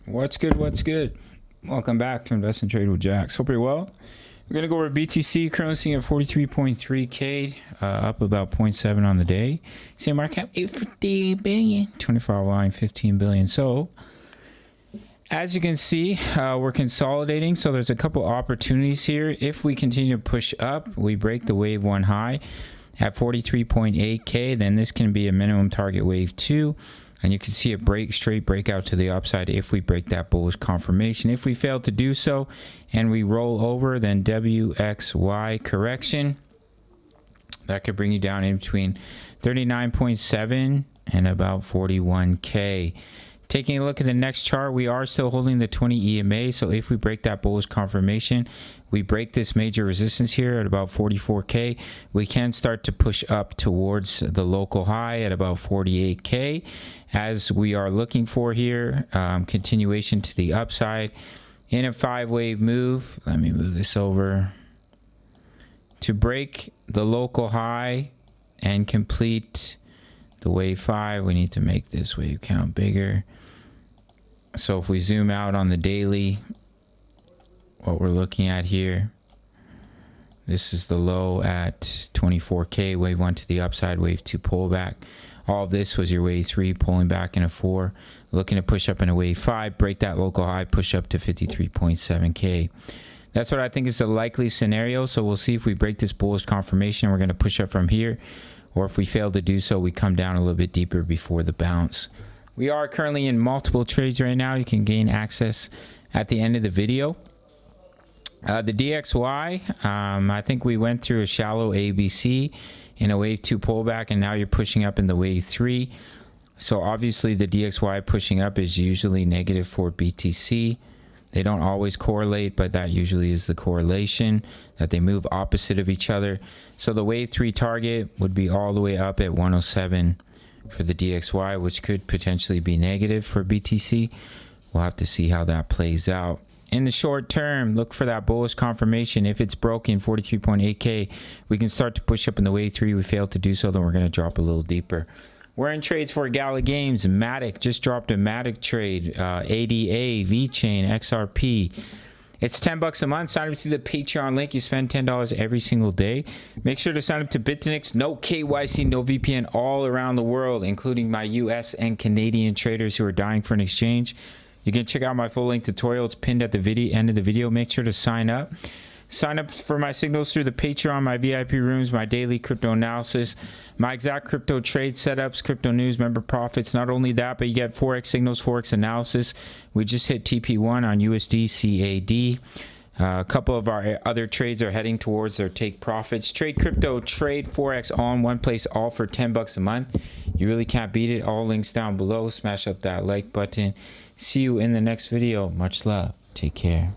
What's good? What's good? Welcome back to Invest and Trade with Jax. Hope you're well. We're going to go over BTC, currently sitting at 43.3K, up about 0.7 on the day. See, market cap 850 billion, 24 line 15 billion. So, as you can see, we're consolidating. So there's a couple opportunities here. If we continue to push up, we break the wave one high at 43.8K, then this can be a minimum target wave two. And you can see a straight breakout to the upside if we break that bullish confirmation. If we fail to do so and we roll over, then WXY correction. That could bring you down in between 39.7 and about 41K. Taking a look at the next chart, we are still holding the 20 EMA. So if we break that bullish confirmation, we break this major resistance here at about 44K, we can start to push up towards the local high at about 48K, as we are looking for here, continuation to the upside in a 5-wave move. Let me move this over. To break the local high and complete the wave 5, we need to make this wave count bigger. So if we zoom out on the daily, what we're looking at here, this is the low at 24K, wave 1 to the upside, wave 2 pullback. All of this was your wave 3 pulling back in a 4, looking to push up in a wave 5, break that local high, push up to 53.7K. That's what I think is the likely scenario. So we'll see if we break this bullish confirmation, we're going to push up from here, or if we fail to do so, we come down a little bit deeper before the bounce. We are currently in multiple trades right now. You can gain access at the end of the video. The DXY, I think we went through a shallow ABC in a wave 2 pullback, and now you're pushing up in the wave 3. So obviously the DXY pushing up is usually negative for BTC. They don't always correlate, but that usually is the correlation, that they move opposite of each other. So the wave 3 target would be all the way up at 107 for the DXY, which could potentially be negative for BTC. We'll have to see how that plays out. In the short term, look for that bullish confirmation. If it's broken, 43.8K, we can start to push up in the wave 3. We fail to do so, then we're going to drop a little deeper. We're in trades for Gala Games. Matic just dropped a Matic trade. ADA, VeChain, XRP. It's $10 a month. Sign up to the Patreon link. You spend $10 every single day. Make sure to sign up to BITUNIX. No KYC, no VPN, all around the world, including my US and Canadian traders who are dying for an exchange. You can check out my full link tutorial. It's pinned at the end of the video. Make sure to sign up. Sign up for my signals through the Patreon, my VIP rooms, my daily crypto analysis, my exact crypto trade setups, crypto news, member profits. Not only that, but you get Forex signals, Forex analysis. We just hit TP1 on USD CAD. A couple of our other trades are heading towards their take profits. Trade crypto, trade Forex all in one place, all for $10 a month. You really can't beat it. All links down below. Smash up that like button. See you in the next video. Much love. Take care.